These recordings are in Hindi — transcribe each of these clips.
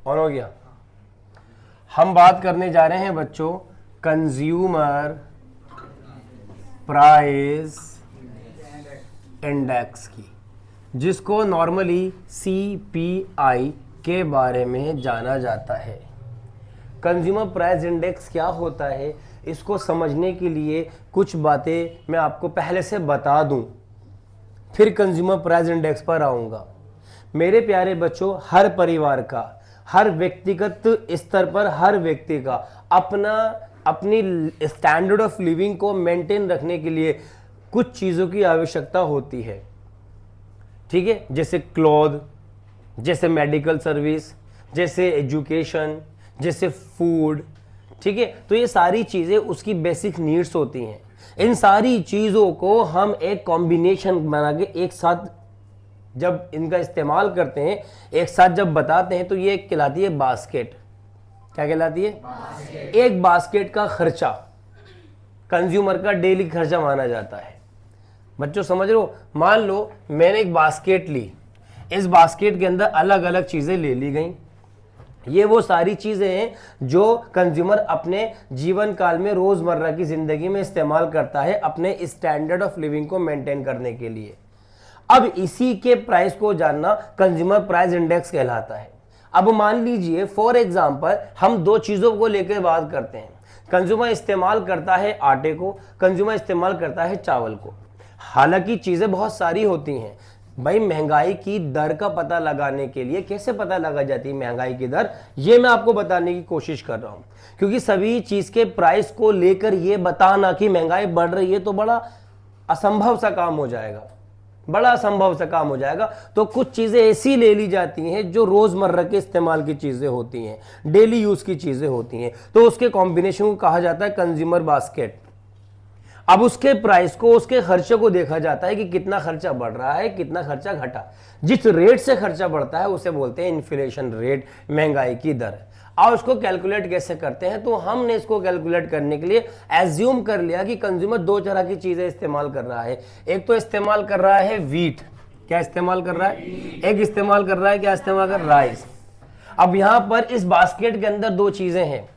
ऑन हो गया। हम बात करने जा रहे हैं बच्चों कंज्यूमर प्राइस इंडेक्स की, जिसको नॉर्मली CPI के बारे में जाना जाता है। कंज्यूमर प्राइस इंडेक्स क्या होता है, इसको समझने के लिए कुछ बातें मैं आपको पहले से बता दूं, फिर कंज्यूमर प्राइस इंडेक्स पर आऊंगा। मेरे प्यारे बच्चों, हर परिवार का, हर व्यक्तिगत स्तर पर हर व्यक्ति का अपनी स्टैंडर्ड ऑफ लिविंग को मेंटेन रखने के लिए कुछ चीज़ों की आवश्यकता होती है, ठीक है। जैसे क्लॉथ, जैसे मेडिकल सर्विस, जैसे एजुकेशन, जैसे फूड, ठीक है। तो ये सारी चीज़ें उसकी बेसिक नीड्स होती हैं। इन सारी चीज़ों को हम एक कॉम्बिनेशन बना के एक साथ जब इनका इस्तेमाल करते हैं, एक साथ जब बताते हैं, तो ये कहलाती है बास्केट। क्या कहलाती है? बास्केट। एक बास्केट का खर्चा कंज्यूमर का डेली खर्चा माना जाता है। बच्चों समझ रहे हो? मान लो मैंने एक बास्केट ली, इस बास्केट के अंदर अलग अलग चीज़ें ले ली गई। ये वो सारी चीज़ें हैं जो कंज्यूमर अपने जीवन काल में रोज़मर्रा की ज़िंदगी में इस्तेमाल करता है अपने स्टैंडर्ड ऑफ लिविंग को मेंटेन करने के लिए। अब इसी के प्राइस को जानना कंज्यूमर प्राइस इंडेक्स कहलाता है। अब मान लीजिए फॉर एग्जांपल हम दो चीज़ों को लेकर बात करते हैं। कंज्यूमर इस्तेमाल करता है आटे को, कंज्यूमर इस्तेमाल करता है चावल को। हालांकि चीज़ें बहुत सारी होती हैं भाई। महंगाई की दर का पता लगाने के लिए कैसे पता लगा जाती है महंगाई की दर, ये मैं आपको बताने की कोशिश कर रहा हूँ। क्योंकि सभी चीज़ के प्राइस को लेकर ये बताना कि महंगाई बढ़ रही है तो बड़ा असंभव सा काम हो जाएगा, बड़ा असंभव सा काम हो जाएगा। तो कुछ चीज़ें ऐसी ले ली जाती हैं जो रोज़मर्रा के इस्तेमाल की चीज़ें होती हैं, डेली यूज़ की चीज़ें होती हैं, तो उसके कॉम्बिनेशन को कहा जाता है कंज्यूमर बास्केट। अब उसके प्राइस को, उसके खर्चे को देखा जाता है कि कितना खर्चा बढ़ रहा है, कितना खर्चा घटा। जिस रेट से खर्चा बढ़ता है उसे बोलते हैं इन्फ्लेशन रेट, महंगाई की दर। और उसको कैलकुलेट कैसे करते हैं, तो हमने इसको कैलकुलेट करने के लिए एज्यूम कर लिया कि कंज्यूमर दो तरह की चीज़ें इस्तेमाल कर रहा है। एक तो इस्तेमाल कर रहा है वीट। क्या इस्तेमाल कर रहा है? एक इस्तेमाल कर रहा है, क्या इस्तेमाल कर रहा है? राइस। अब यहां पर इस बास्केट के अंदर दो चीज़ें हैं।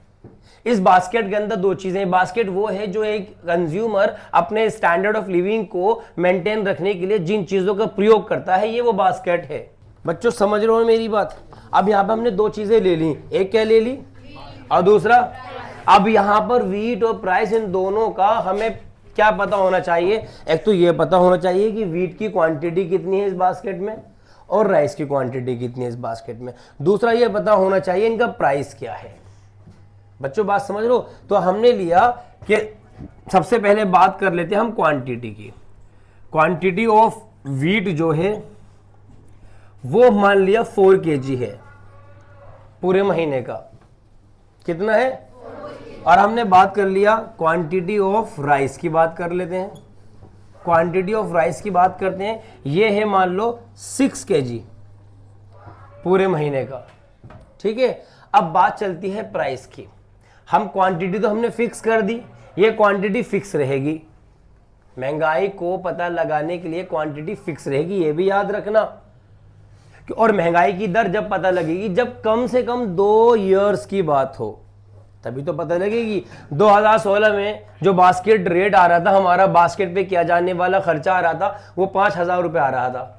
इस बास्केट के अंदर दो चीजें, बास्केट वो है जो एक कंज्यूमर अपने स्टैंडर्ड ऑफ लिविंग को मेंटेन रखने के लिए जिन चीजों का प्रयोग करता है, ये वो बास्केट है। बच्चों समझ रहे हो मेरी बात? अब यहां पर हमने दो चीजें ले ली, एक क्या ले ली और दूसरा। अब यहां पर वीट और प्राइस, इन दोनों का हमें क्या पता होना चाहिए? एक तो ये पता होना चाहिए कि वीट की क्वांटिटी कितनी है इस बास्केट में और राइस की क्वांटिटी कितनी है इस बास्केट में। दूसरा ये पता होना चाहिए इनका प्राइस क्या है। बच्चों बात समझ लो? तो हमने लिया कि सबसे पहले बात कर लेते हैं हम क्वांटिटी की। क्वांटिटी ऑफ वीट जो है वो मान लिया 4 kg है पूरे महीने का। कितना है? और हमने बात कर लिया क्वांटिटी ऑफ राइस की, बात कर लेते हैं। क्वांटिटी ऑफ राइस की बात करते हैं, ये है मान लो 6 kg पूरे महीने का, ठीक है। अब बात चलती है प्राइस की। हम क्वांटिटी तो हमने फिक्स कर दी, ये क्वांटिटी फिक्स रहेगी। महंगाई को पता लगाने के लिए क्वांटिटी फिक्स रहेगी, ये भी याद रखना। और महंगाई की दर जब पता लगेगी जब कम से कम 2 ईयर्स की बात हो, तभी तो पता लगेगी। 2016 में जो बास्केट रेट आ रहा था, हमारा बास्केट पे किया जाने वाला खर्चा आ रहा था, वो 5,000 रुपये आ रहा था।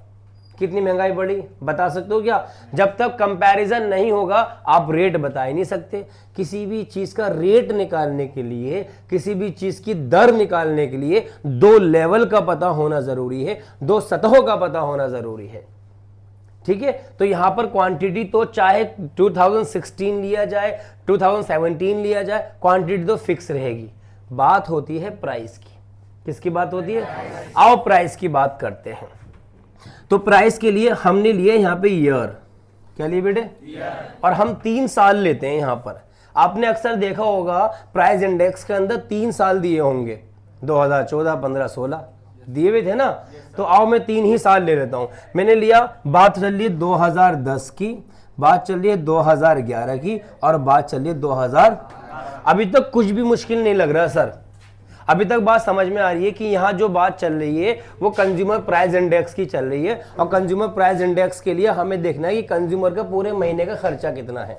कितनी महंगाई बढ़ी बता सकते हो क्या? जब तक कंपैरिजन नहीं होगा आप रेट बता ही नहीं सकते। किसी भी चीज का रेट निकालने के लिए, किसी भी चीज की दर निकालने के लिए 2 लेवल का पता होना जरूरी है, 2 सतहों का पता होना जरूरी है, ठीक है। तो यहां पर क्वांटिटी तो चाहे 2016 लिया जाए, 2017 लिया जाए, क्वांटिटी तो फिक्स रहेगी। बात होती है प्राइस की। किसकी बात होती है? आओ प्राइस की बात करते हैं। तो प्राइस के लिए हमने लिए यहां पे ईयर। क्या लिए बेटे? और हम 3 साल लेते हैं यहां पर। आपने अक्सर देखा होगा प्राइस इंडेक्स के अंदर 3 साल दिए होंगे, 2014, 15, 16 दिए हुए थे ना। तो आओ मैं 3 ही साल ले लेता हूं। मैंने लिया, बात चल रही है 2010 की, बात चल रही है 2011 की और बात चल रही है 2000। अभी तक कुछ भी मुश्किल नहीं लग रहा सर। अभी तक बात समझ में आ रही है कि यहाँ जो बात चल रही है वो कंज्यूमर प्राइस इंडेक्स की चल रही है, और कंज्यूमर प्राइस इंडेक्स के लिए हमें देखना है कि कंज्यूमर का पूरे महीने का खर्चा कितना है,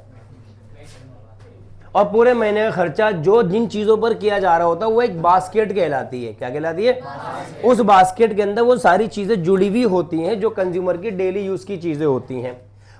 और पूरे महीने का खर्चा जो जिन चीजों पर किया जा रहा होता है वो एक बास्केट कहलाती है। क्या कहलाती है? उस बास्केट के अंदर वो सारी चीजें जुड़ी हुई होती हैं जो कंज्यूमर की डेली यूज की चीजें होती हैं।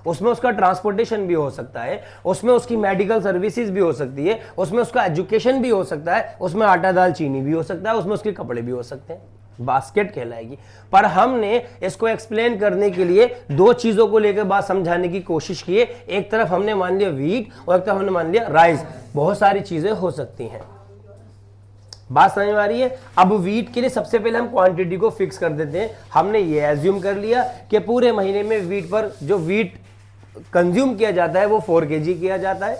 उसमें उसका ट्रांसपोर्टेशन भी हो सकता है, उसमें उसकी मेडिकल सर्विसेज भी हो सकती है, उसमें उसका एजुकेशन भी हो सकता है, उसमें आटा दाल चीनी भी हो सकता है, उसमें उसके कपड़े भी हो सकते हैं। बास्केट कहलाएगी। पर हमने इसको एक्सप्लेन करने के लिए दो चीजों को लेकर बात समझाने की कोशिश की है। एक तरफ हमने मान लिया वीट और एक तरफ हमने मान लिया राइस। बहुत सारी चीजें हो सकती हैं। बात समझ में आ रही है? अब वीट के लिए सबसे पहले हम क्वांटिटी को फिक्स कर देते हैं। हमने ये एज्यूम कर लिया कि पूरे महीने में वीट पर जो वीट कंज्यूम किया जाता है वो 4 kg किया जाता है,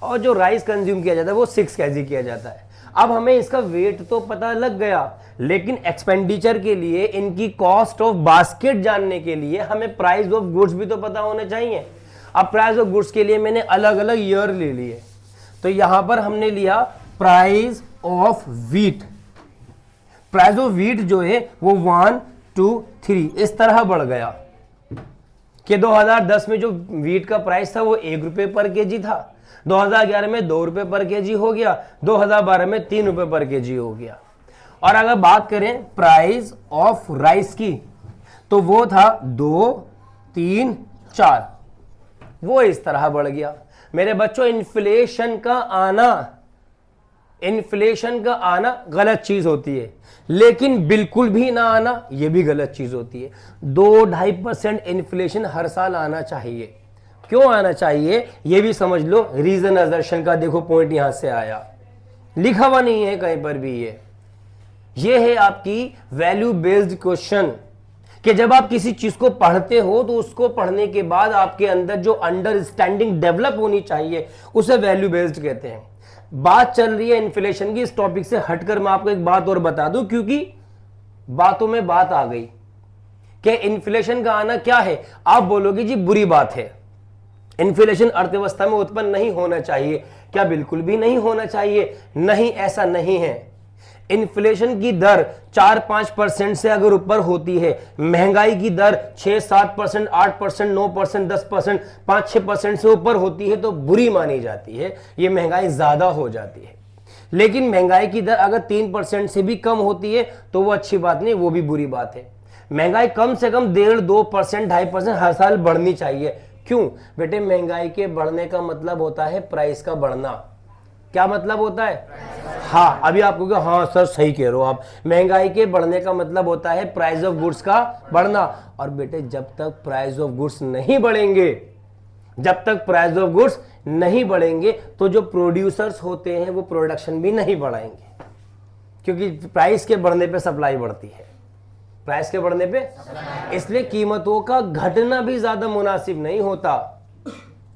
और जो राइस कंज्यूम किया जाता है वो 6 kg किया जाता है। अब हमें इसका वेट तो पता लग गया, लेकिन एक्सपेंडिचर के लिए इनकी कॉस्ट ऑफ बास्केट जानने के लिए हमें प्राइस ऑफ गुड्स भी तो पता होने चाहिए। अब प्राइस ऑफ गुड्स के लिए मैंने अलग अलग ईयर ले लिए। तो यहां पर हमने लिया price of wheat. Price of wheat जो है वो 1 2 3 इस तरह बढ़ गया कि 2010 में जो वीट का प्राइस था वो 1 रुपए पर केजी था, 2011 में 2 रुपए पर केजी हो गया, 2012 में 3 रुपए पर केजी हो गया। और अगर बात करें प्राइस ऑफ राइस की तो वो था 2 3 4, वो इस तरह बढ़ गया। मेरे बच्चों, इन्फ्लेशन का आना गलत चीज होती है, लेकिन बिल्कुल भी ना आना ये भी गलत चीज होती है। 2-2.5% इन्फ्लेशन हर साल आना चाहिए। क्यों आना चाहिए ये भी समझ लो। रीजन असर्शन का देखो पॉइंट यहां से आया, लिखा हुआ नहीं है कहीं पर भी। ये है आपकी वैल्यू बेस्ड क्वेश्चन, कि जब आप किसी चीज को पढ़ते हो तो उसको पढ़ने के बाद आपके अंदर जो अंडरस्टैंडिंग डेवलप होनी चाहिए उसे वैल्यू बेस्ड कहते हैं। बात चल रही है इन्फ्लेशन की। इस टॉपिक से हटकर मैं आपको एक बात और बता दूं, क्योंकि बातों में बात आ गई कि इन्फ्लेशन का आना क्या है। आप बोलोगे जी बुरी बात है, इन्फ्लेशन अर्थव्यवस्था में उत्पन्न नहीं होना चाहिए। क्या बिल्कुल भी नहीं होना चाहिए? नहीं, ऐसा नहीं है। इन्फ्लेशन की दर 4-5% से अगर ऊपर होती है, महंगाई की दर 6-7%, 8%, 9%, 10%, 5-6% से ऊपर होती है तो बुरी मानी जाती है, ये महंगाई ज्यादा हो जाती है। लेकिन महंगाई की दर अगर 3% से भी कम होती है तो वो अच्छी बात नहीं, वो भी बुरी बात है। महंगाई कम से कम 1.5-2%, 2.5% हर साल बढ़नी चाहिए। क्यों बेटे? महंगाई के बढ़ने का मतलब होता है प्राइस का बढ़ना। क्या मतलब होता है? हाँ, अभी आपको क्या, हाँ सर सही कह रहे हो आप, महंगाई के बढ़ने का मतलब होता है प्राइस ऑफ गुड्स का बढ़ना। और बेटे जब तक प्राइस ऑफ गुड्स नहीं बढ़ेंगे, तो जो प्रोड्यूसर्स होते हैं वो प्रोडक्शन भी नहीं बढ़ाएंगे, क्योंकि प्राइस के बढ़ने पे सप्लाई बढ़ती है। प्राइस के बढ़ने पे इसलिए कीमतों का घटना भी ज्यादा मुनासिब नहीं होता।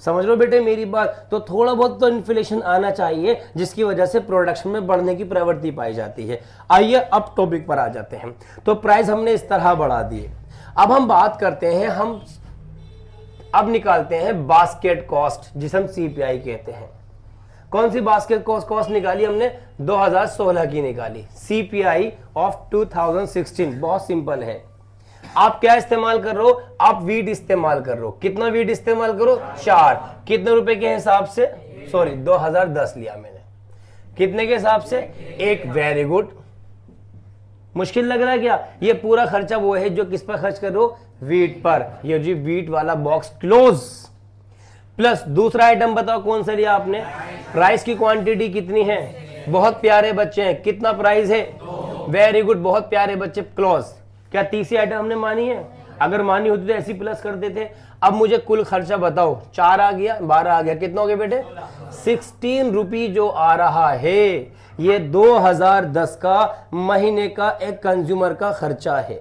समझ लो बेटे मेरी बात। तो थोड़ा बहुत तो इन्फ्लेशन आना चाहिए जिसकी वजह से प्रोडक्शन में बढ़ने की प्रवृत्ति पाई जाती है। आइए अब टॉपिक पर आ जाते हैं। तो प्राइस हमने इस तरह बढ़ा दिए। अब हम बात करते हैं, अब निकालते हैं बास्केट कॉस्ट, जिसे हम सीपीआई कहते हैं। कौन सी बास्केट कॉस्ट निकाली हमने? 2016 की निकाली, सीपीआई ऑफ 2016। बहुत सिंपल है। आप क्या इस्तेमाल कर रहे हो? आप वीट इस्तेमाल कर रहे हो। कितना वीट इस्तेमाल करो? 4। कितने रुपए के हिसाब से? सॉरी 2010 लिया मैंने। कितने के हिसाब से? 1। Very good. मुश्किल लग रहा है क्या? ये पूरा खर्चा वो है जो किस पर खर्च कर रहे हो? वीट पर। ये जी वीट वाला बॉक्स क्लोज। प्लस दूसरा आइटम बताओ कौन सा लिया आपने? प्राइस की क्वांटिटी कितनी है? बहुत प्यारे बच्चे हैं, कितना प्राइस है? वेरी गुड, बहुत प्यारे बच्चे, क्लोज। क्या तीसरी आइटम हमने मानी है? अगर मानी होती तो ऐसी प्लस करते थे। अब मुझे कुल खर्चा बताओ। 4 आ गया, 12 आ गया, कितना हो गया बेटे? 16 रुपी जो आ रहा है ये 2010 का महीने का एक कंज्यूमर का खर्चा है।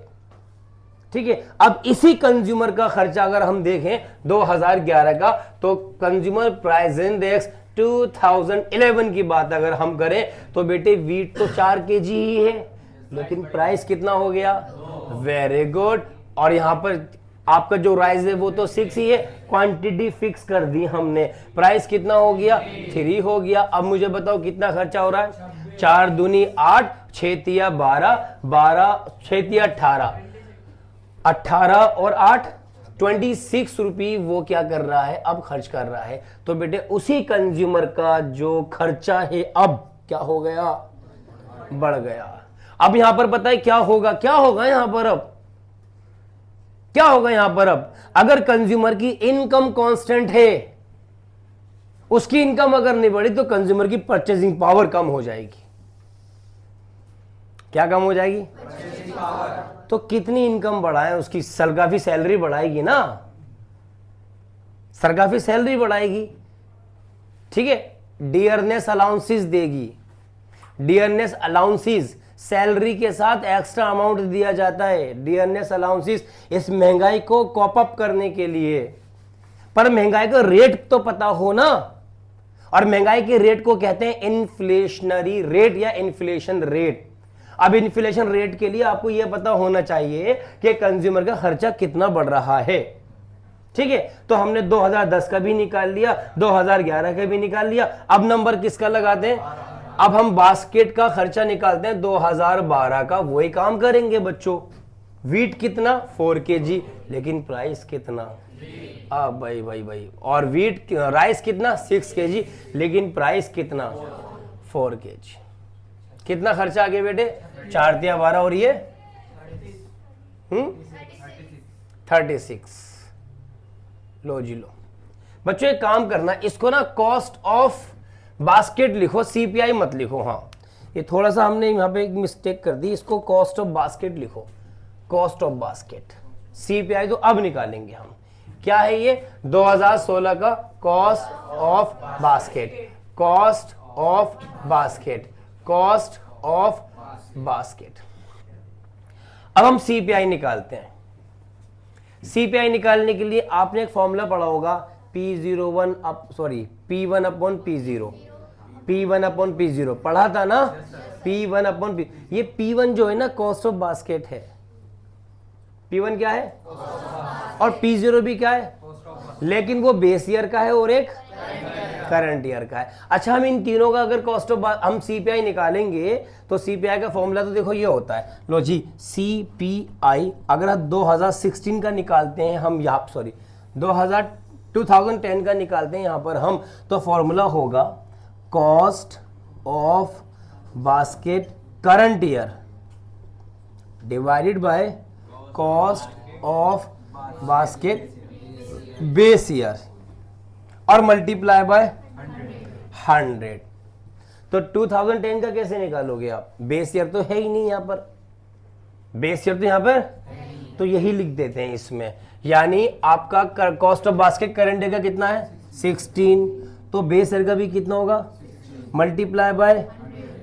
ठीक है। अब इसी कंज्यूमर का खर्चा अगर हम देखें 2011 का, तो कंज्यूमर प्राइस इंडेक्स 2011 की बात अगर हम करें तो बेटे वीट तो 4 kg ही है, लेकिन प्राइस कितना हो गया? Very good. और यहां पर आपका जो राइस है वो तो 6 ही है। क्वांटिटी फिक्स कर दी हमने। प्राइस कितना हो गया? 3 हो गया। अब मुझे बताओ कितना खर्चा हो रहा है? 4 दूनी 8, 6 तिया 12, 12 6 तिया 18, 18 और 8 26 रुपये वो क्या कर रहा है, अब खर्च कर रहा है। तो बेटे उसी कंज्यूमर का जो खर्चा है अब क्या हो गया, बढ़ गया। अब यहां पर पता है क्या होगा, क्या होगा यहां पर, अब क्या होगा यहां पर, अब अगर कंज्यूमर की इनकम कांस्टेंट है, उसकी इनकम अगर नहीं बढ़ी तो कंज्यूमर की परचेजिंग पावर कम हो जाएगी। क्या कम हो जाएगी, तो कितनी इनकम बढ़ाएं, उसकी सरकाफी सैलरी बढ़ाएगी ना, सरकाफी सैलरी बढ़ाएगी, ठीक है। डियरनेस अलाउंसेस देगी, डियरनेस अलाउंसेस सैलरी के साथ एक्स्ट्रा अमाउंट दिया जाता है, डियरनेस अलाउंसेस इस महंगाई को कॉप अप करने के लिए। पर महंगाई का रेट तो पता हो ना, और महंगाई के रेट को कहते हैं इन्फ्लेशनरी रेट या इन्फ्लेशन रेट। अब इन्फ्लेशन रेट के लिए आपको यह पता होना चाहिए कि कंज्यूमर का खर्चा कितना बढ़ रहा है, ठीक है। तो हमने 2010 का भी निकाल लिया, 2011 का भी निकाल लिया। अब नंबर किसका लगाते हैं, अब हम बास्केट का खर्चा निकालते हैं 2012 का। वही काम करेंगे बच्चों, वीट कितना 4 kg, लेकिन प्राइस कितना, भाई और वीट राइस कितना 6 kg, लेकिन प्राइस कितना 4 kg। कितना खर्चा आ गया बेटे, 4 तिया 12 और ये 36। लो जी लो बच्चों, एक काम करना, इसको ना कॉस्ट ऑफ बास्केट लिखो, सीपीआई मत लिखो। हाँ ये थोड़ा सा हमने यहाँ पे एक मिस्टेक कर दी, इसको कॉस्ट ऑफ बास्केट लिखो, कॉस्ट ऑफ बास्केट। सीपीआई तो अब निकालेंगे हम, क्या है ये 2016 का cost of basket, cost of basket, cost of basket. अब हम सीपीआई निकालते हैं। सीपीआई निकालने के लिए आपने एक फॉर्मूला पढ़ा होगा, P1 P1 upon P0, P1 upon P0 पढ़ा था ना, P1 अपॉन P। ये P1 जो है ना कॉस्ट ऑफ बास्केट है, P1 क्या है, और P0 भी क्या है, लेकिन वो बेस ईयर का है और एक करंट ईयर का है। अच्छा, हम इन तीनों का अगर कॉस्ट ऑफ हम सीपीआई निकालेंगे तो सीपीआई का फॉर्मूला तो देखो ये होता है, लो जी सीपीआई अगर हम 2016 का निकालते हैं हम, यहाँ 2010 का निकालते हैं यहाँ पर हम, तो फॉर्मूला होगा cost of basket current year divided by cost of basket base year और मल्टीप्लाई बाय 100। तो 2010 का कैसे निकालोगे आप, बेस ईयर तो है ही नहीं यहाँ पर, बेस ईयर तो यहाँ पर, तो यही लिख देते हैं इसमें। यानी आपका cost of basket current year का कितना है 16, तो बेस ईयर का भी कितना होगा मल्टीप्लाई बाय,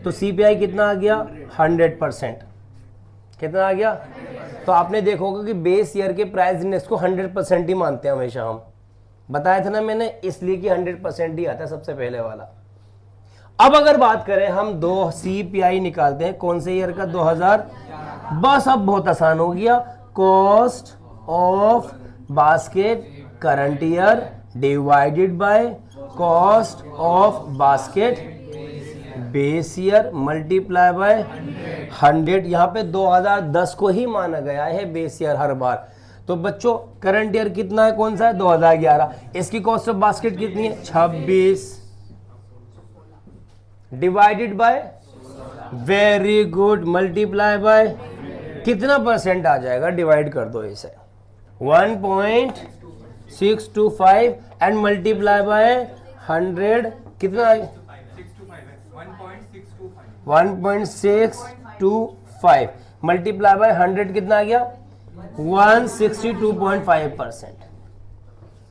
तो सीपीआई कितना आ गया 100%, कितना आ गया। तो आपने देखा होगा कि बेस ईयर के प्राइस इंडेक्स को 100% ही मानते हैं हमेशा हम, बताया था ना मैंने, इसलिए कि 100% ही आता है सबसे पहले वाला। अब अगर बात करें हम दो सीपीआई निकालते हैं कौन से ईयर का 2000, बस अब बहुत आसान हो गया, cost of basket current year divided by cost of basket base year multiply by 100। यहाँ पे 2010 को ही माना गया है बेस ईयर हर बार। तो बच्चों करंट ईयर कितना है, कौन सा है 2011, इसकी कॉस्ट ऑफ बास्केट कितनी है 26 divided by, very good, multiply by कितना परसेंट आ जाएगा, डिवाइड कर दो इसे 1.625 एंड मल्टीप्लाई बाय 100 कितना 1.625 मल्टीप्लाई बाय 100 कितना आ गया 162.5%।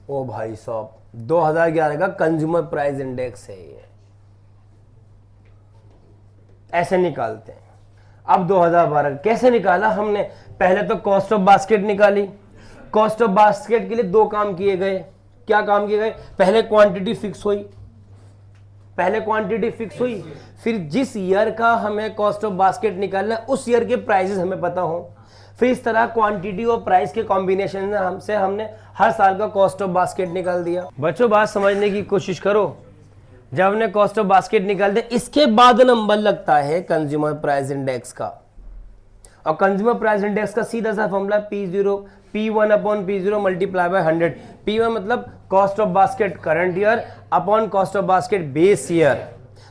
ओ भाई साहब 2011 का कंज्यूमर प्राइस इंडेक्स है ये, ऐसे निकालते हैं। अब 2012 कैसे निकाला हमने, पहले तो कॉस्ट ऑफ बास्केट निकाली। कॉस्ट ऑफ बास्केट के लिए दो काम किए गए, क्या काम किए गए, पहले क्वांटिटी फिक्स हुई, पहले क्वांटिटी फिक्स हुई, फिर जिस ईयर का हमें कॉस्ट ऑफ बास्केट निकालना उस ईयर के प्राइसेस हमें पता हो, फिर इस तरह क्वांटिटी और प्राइस के कॉम्बिनेशन में हमने हर साल का कॉस्ट ऑफ बास्केट निकाल दिया। बच्चों बात समझने की कोशिश करो, जब हमने कॉस्ट ऑफ बास्केट निकाल दिया, इसके बाद नंबर लगता है कंज्यूमर प्राइस इंडेक्स का। और कंज्यूमर प्राइस इंडेक्स का सीधा सा formula P1 upon P0 multiply by 100। P1 मतलब cost of basket current year upon cost of basket base year.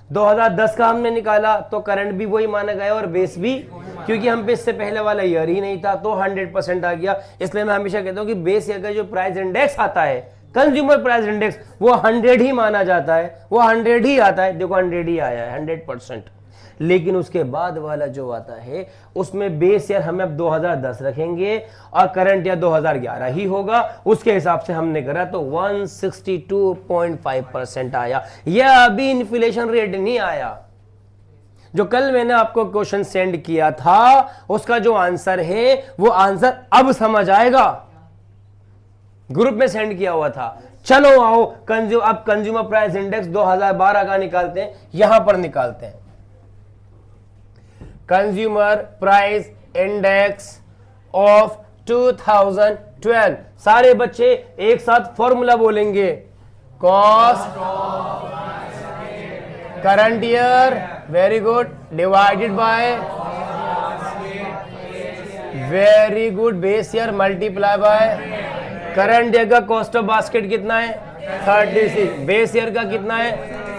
2010 का हमने निकाला तो करंट भी वही माना गया और बेस भी, क्योंकि हम पे इससे पहले वाला ईयर ही नहीं था तो 100% आ गया। इसलिए मैं हमेशा कहता हूं कि बेस ईयर का जो प्राइस इंडेक्स आता है, कंज्यूमर प्राइस इंडेक्स, वो 100 ही माना जाता है, वो 100 ही आता है। देखो 100 ही आया है, 100%। लेकिन उसके बाद वाला जो आता है उसमें बेस ईयर हमें अब 2010 रखेंगे और करंट ईयर 2011 ही होगा। उसके हिसाब से हमने करा तो 162.5% आया। यह अभी इन्फ्लेशन रेट नहीं आया। जो कल मैंने आपको क्वेश्चन सेंड किया था उसका जो आंसर है वो आंसर अब समझ आएगा, ग्रुप में सेंड किया हुआ था। चलो आओ अब कंज्यूमर प्राइस इंडेक्स 2012 का निकालते हैं, यहां पर निकालते हैं। Consumer price index of 2012। सारे बच्चे एक साथ फॉर्मूला बोलेंगे, cost current year, very good, divided by very good base year multiply by current year का कॉस्ट ऑफ बास्केट कितना है 36, बेस ईयर का कितना है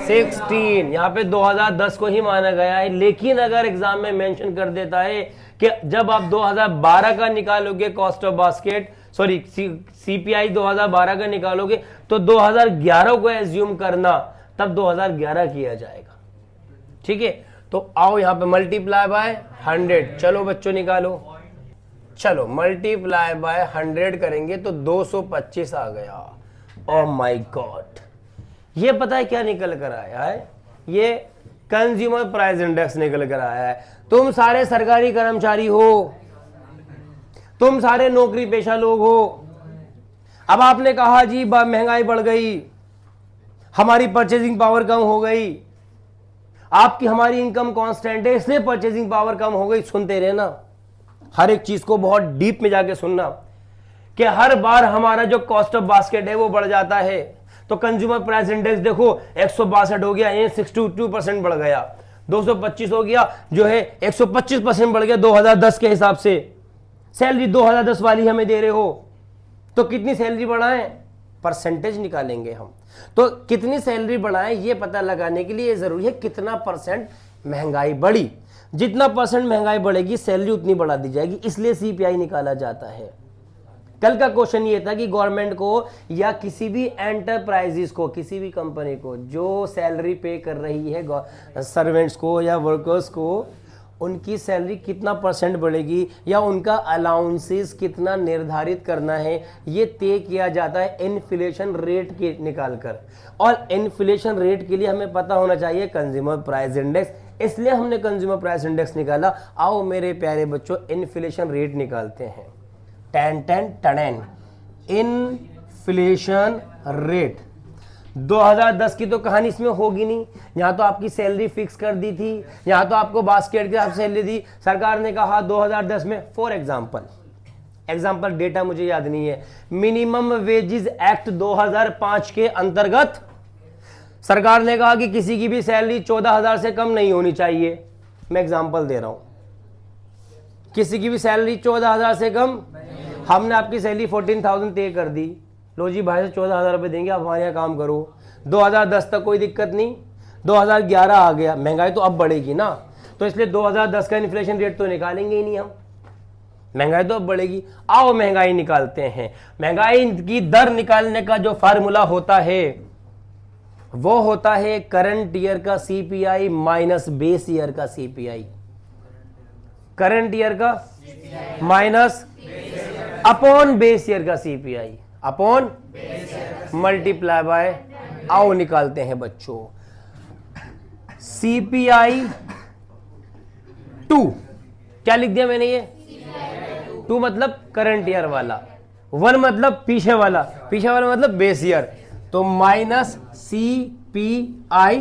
16। यहाँ पे 2010 को ही माना गया है। लेकिन अगर एग्जाम में मेंशन कर देता है कि जब आप 2012 का निकालोगे cost of basket, sorry CPI 2012 का निकालोगे तो 2011 को एज्यूम करना, तब 2011 किया जाएगा। ठीक है, तो आओ यहाँ पे मल्टीप्लाई बाय 100। चलो बच्चों निकालो, चलो मल्टीप्लाई बाय 100 करेंगे तो 225 आ गया। ओह माय गॉड, ये पता है क्या निकल कर आया है? ये कंज्यूमर प्राइस इंडेक्स निकल कर आया है। तुम सारे सरकारी कर्मचारी हो, तुम सारे नौकरी पेशा लोग हो। अब आपने कहा जी महंगाई बढ़ गई, हमारी परचेजिंग पावर कम हो गई, आपकी हमारी इनकम कांस्टेंट है इसलिए परचेजिंग पावर कम हो गई। सुनते रहे ना, हर एक चीज को बहुत डीप में जाके सुनना कि हर बार हमारा जो कॉस्ट ऑफ बास्केट है वो बढ़ जाता है। तो कंज्यूमर प्राइस इंडेक्स देखो 162 हो गया, ये 62% बढ़ गया। 225 हो गया, जो है 125% बढ़ गया 2010 के हिसाब से। सैलरी 2010 वाली हमें दे रहे हो तो कितनी सैलरी बढ़ाएं, परसेंटेज निकालेंगे हम। तो कितनी सैलरी बढ़ाएं ये पता लगाने के लिए जरूरी है कितना परसेंट महंगाई बढ़ी। जितना परसेंट महंगाई बढ़ेगी सैलरी उतनी बढ़ा दी जाएगी, इसलिए सीपीआई निकाला जाता है। कल का क्वेश्चन ये था कि गवर्नमेंट को या किसी भी एंटरप्राइजेस को, किसी भी कंपनी को जो सैलरी पे कर रही है सर्वेंट्स को या वर्कर्स को, उनकी सैलरी कितना परसेंट बढ़ेगी या उनका अलाउंसेस कितना निर्धारित करना है, ये तय किया जाता है इन्फ्लेशन रेट के निकाल कर। और इन्फ्लेशन रेट के लिए हमें पता होना चाहिए कंज्यूमर प्राइस इंडेक्स, इसलिए हमने कंज्यूमर प्राइस इंडेक्स निकाला। आओ मेरे प्यारे बच्चों इन्फ्लेशन रेट निकालते हैं। इन्फ्लेशन रेट 2010 की तो कहानी इसमें होगी नहीं। यहां तो आपकी सैलरी फिक्स कर दी थी, यहां तो आपको बास्केट के हिसाब से सैलरी दी। सरकार ने कहा 2010 में, फॉर एग्जाम्पल डेटा मुझे याद नहीं है, मिनिमम वेजेस एक्ट 2005 के अंतर्गत सरकार ने कहा कि किसी की भी सैलरी 14,000 से कम नहीं होनी चाहिए। मैं एग्जाम्पल दे रहा हूं, किसी की भी सैलरी 14,000 से कम। हमने आपकी सैलरी 14,000 तय कर दी, लो जी भाई से 14,000 रुपये देंगे, आप हमारे यहाँ काम करो। 2010 तक कोई दिक्कत नहीं, 2011 आ गया, महंगाई तो अब बढ़ेगी ना, तो इसलिए 2010 का इन्फ्लेशन रेट तो निकालेंगे ही नहीं हम, महंगाई तो अब बढ़ेगी। आओ महंगाई निकालते हैं। महंगाई की दर निकालने का जो फार्मूला होता है वो होता है करंट ईयर का सीपीआई माइनस बेस ईयर का सीपीआई। करंट ईयर का माइनस अपॉन बेस ईयर का सीपीआई अपॉन मल्टीप्लाई बाय, आओ निकालते हैं बच्चों। सीपीआई 2, क्या लिख दिया मैंने ये 2 मतलब करंट ईयर वाला, 1 मतलब पीछे वाला मतलब बेस ईयर, तो minus CPI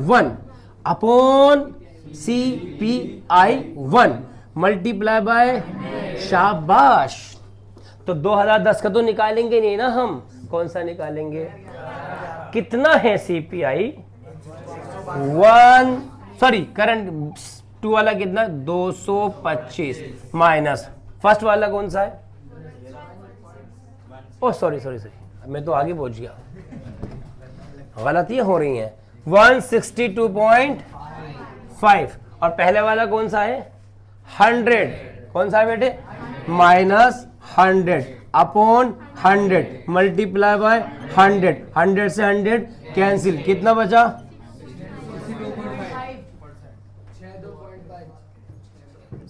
1 upon CPI 1 multiply by, शाबाश। तो 2010 का तो निकालेंगे नहीं ना हम, कौन सा निकालेंगे, कितना है CPI करंट 2 वाला कितना 225 माइनस फर्स्ट वाला कौन सा है, ओ सॉरी मैं तो आगे पहुंच गया, गलतियां हो रही हैं। 162.5 और पहले वाला कौन सा है 100, कौन सा है बेटे माइनस 100 अपॉन 100 मल्टीप्लाई बाय 100, 100 से 100 कैंसिल, कितना बचा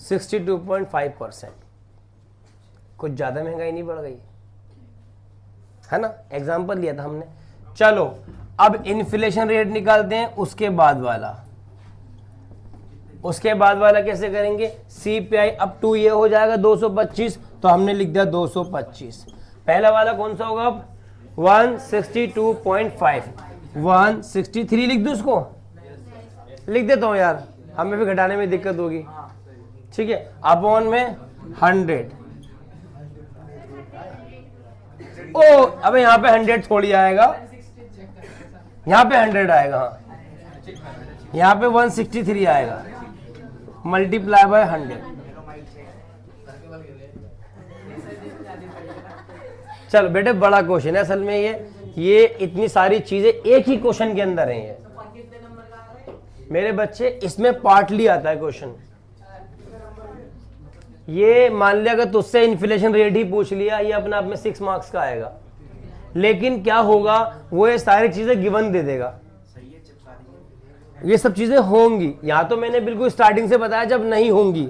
62.5%। कुछ ज्यादा महंगाई नहीं बढ़ गई है ना, एग्जाम्पल लिया था हमने। चलो अब इन्फ्लेशन रेट निकालते हैं, उसके बाद वाला कैसे करेंगे, CPI अप टू ये हो जाएगा 225, तो हमने लिख दिया 225। पहला वाला कौन सा होगा अब 162.5, 163 लिख दूं, उसको लिख देता हूं यार, हमें भी घटाने में दिक्कत होगी, ठीक है, अपॉन में 100। ओ अबे यहाँ पे 100 थोड़ी आएगा, यहाँ पे 100 आएगा, हाँ यहाँ पे 163 आएगा मल्टीप्लाई बाय 100। चलो बेटे बड़ा क्वेश्चन है असल में, ये इतनी सारी चीजें एक ही क्वेश्चन के अंदर है। ये मेरे बच्चे इसमें पार्टली आता है क्वेश्चन। ये मान लिया अगर तुझसे इन्फ्लेशन रेट ही पूछ लिया, ये अपने आप में 6 मार्क्स का आएगा, लेकिन क्या होगा वो ये सारी चीजें गिवन दे देगा, ये सब चीजें होंगी। यहां तो मैंने बिल्कुल स्टार्टिंग से बताया जब नहीं होंगी,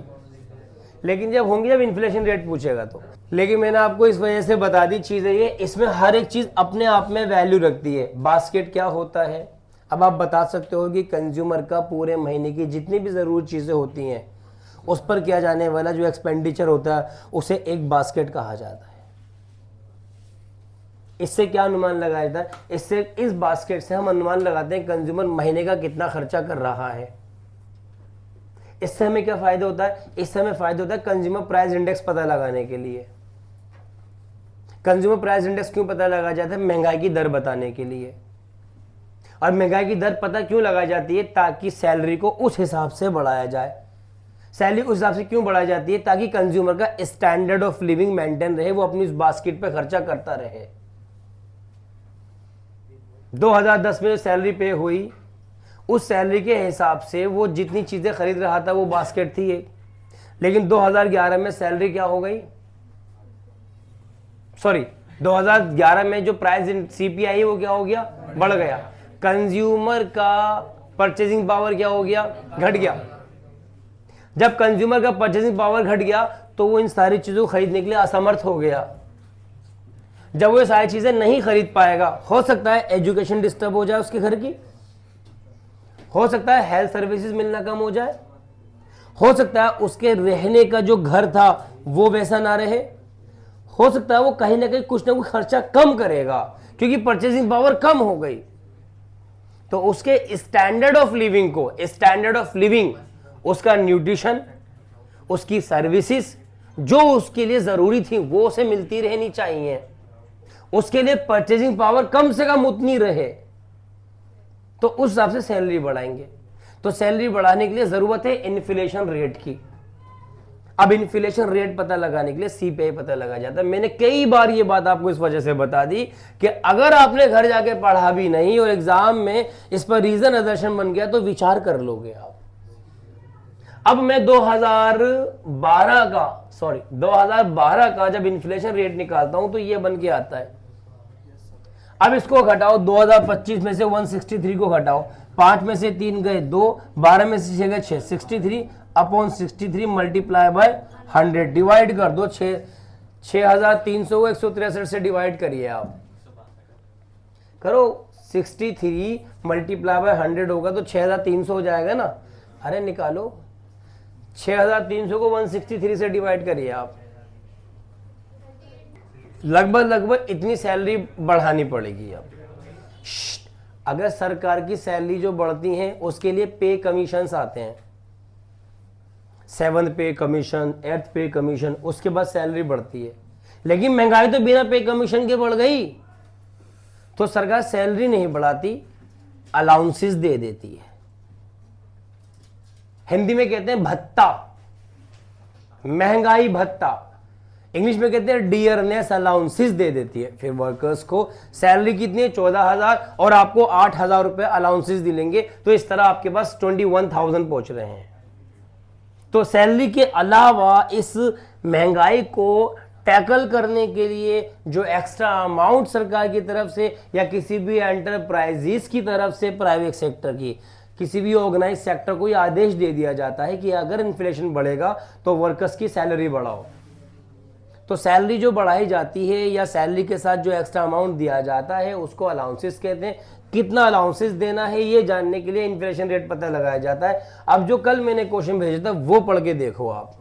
लेकिन जब होंगी जब इन्फ्लेशन रेट पूछेगा तो। लेकिन मैंने आपको इस वजह से बता दी चीजें, ये इसमें हर एक चीज अपने आप में वैल्यू रखती है। बास्केट क्या होता है, अब आप बता सकते हो कि कंज्यूमर का पूरे महीने की जितनी भी जरूरी चीजें होती हैं उस पर किया जाने वाला जो एक्सपेंडिचर होता है उसे एक बास्केट कहा जाता है। इससे क्या अनुमान लगाया जाता है, इससे इस बास्केट से हम अनुमान लगाते हैं कंज्यूमर महीने का कितना खर्चा कर रहा है। इससे हमें क्या फायदा होता है, इससे हमें फायदा होता है कंज्यूमर प्राइस इंडेक्स पता लगाने के लिए। कंज्यूमर प्राइस इंडेक्स क्यों पता लगाया जाता है, महंगाई की दर बताने के लिए। और महंगाई की दर पता क्यों लगाई जाती है, ताकि सैलरी को उस हिसाब से बढ़ाया जाए। सैलरी उस हिसाब से क्यों बढ़ाई जाती है, ताकि कंज्यूमर का स्टैंडर्ड ऑफ लिविंग मेंटेन रहे, वो अपनी उस बास्केट पे खर्चा करता रहे। 2010 में जो सैलरी पे हुई उस सैलरी के हिसाब से वो जितनी चीजें खरीद रहा था वो बास्केट थी एक, लेकिन 2011 में सैलरी क्या हो गई, 2011 में जो प्राइस CPI है वो क्या हो गया, बढ़ गया। कंज्यूमर का परचेजिंग पावर क्या हो गया, घट गया। जब कंज्यूमर का परचेजिंग पावर घट गया तो वो इन सारी चीजों को खरीदने के लिए असमर्थ हो गया। जब वो सारी चीजें नहीं खरीद पाएगा, हो सकता है एजुकेशन डिस्टर्ब हो जाए उसके घर की, हो सकता है हेल्थ सर्विसेज मिलना कम हो जाए, हो सकता है उसके रहने का जो घर था वो वैसा ना रहे, हो सकता है वो कहीं ना कहीं कुछ ना कुछ खर्चा कम करेगा क्योंकि परचेजिंग पावर कम हो गई। तो उसके स्टैंडर्ड ऑफ लिविंग को, स्टैंडर्ड ऑफ लिविंग, उसका न्यूट्रिशन, उसकी सर्विसेज जो उसके लिए जरूरी थी वो उसे मिलती रहनी चाहिए। उसके लिए परचेजिंग पावर कम से कम उतनी रहे, तो उस हिसाब से सैलरी बढ़ाएंगे। तो सैलरी बढ़ाने के लिए जरूरत है इन्फ्लेशन रेट की। अब इन्फ्लेशन रेट पता लगाने के लिए CPI पता लगा जाता है। मैंने कई बार ये बात आपको इस वजह से बता दी कि अगर आपने घर जाके पढ़ा भी नहीं और एग्जाम में इस पर रीजन अदर्शन बन गया तो विचार कर लोगे आप। अब मैं 2012 का जब इन्फ्लेशन रेट निकालता हूं तो ये बन के आता है। अब इसको घटाओ, 2025 में से 163 को घटाओ, 5 में से 3 गए 2, 12 में से 6 गए 6, 63 अपॉन 63 मल्टीप्लाई बाय 100, डिवाइड कर दो। 6300 को 163 से डिवाइड करिए आप, करो 63 मल्टीप्लाई बाय 100 होगा तो 6300 हो जाएगा ना। अरे निकालो, 6300 को 163 से डिवाइड करिए आप, लगभग इतनी सैलरी बढ़ानी पड़ेगी। अब अगर सरकार की सैलरी जो बढ़ती है उसके लिए पे कमीशंस आते हैं, 7th पे कमीशन, 8th पे कमीशन, उसके बाद सैलरी बढ़ती है। लेकिन महंगाई तो बिना पे कमीशन के बढ़ गई, तो सरकार सैलरी नहीं बढ़ाती, अलाउंसेस दे देती है। हिंदी में कहते हैं भत्ता, महंगाई भत्ता। इंग्लिश में कहते हैं डियरनेस अलाउंसेस दे देती है। फिर वर्कर्स को सैलरी कितनी है 14,000 और आपको 8,000 रुपए अलाउंसेस दिलेंगे, तो इस तरह आपके पास 21,000 पहुंच रहे हैं। तो सैलरी के अलावा इस महंगाई को टैकल करने के लिए जो एक्स्ट्रा अमाउंट सरकार की तरफ से या किसी भी एंटरप्राइजेस की तरफ से, प्राइवेट सेक्टर की किसी भी ऑर्गेनाइज सेक्टर को यह आदेश दे दिया जाता है कि अगर इन्फ्लेशन बढ़ेगा तो वर्कर्स की सैलरी बढ़ाओ। तो सैलरी जो बढ़ाई जाती है या सैलरी के साथ जो एक्स्ट्रा अमाउंट दिया जाता है उसको अलाउंसेस कहते हैं। कितना अलाउंसेस देना है ये जानने के लिए इन्फ्लेशन रेट पता लगाया जाता है। अब जो कल मैंने क्वेश्चन भेजा था वो पढ़ के देखो आप।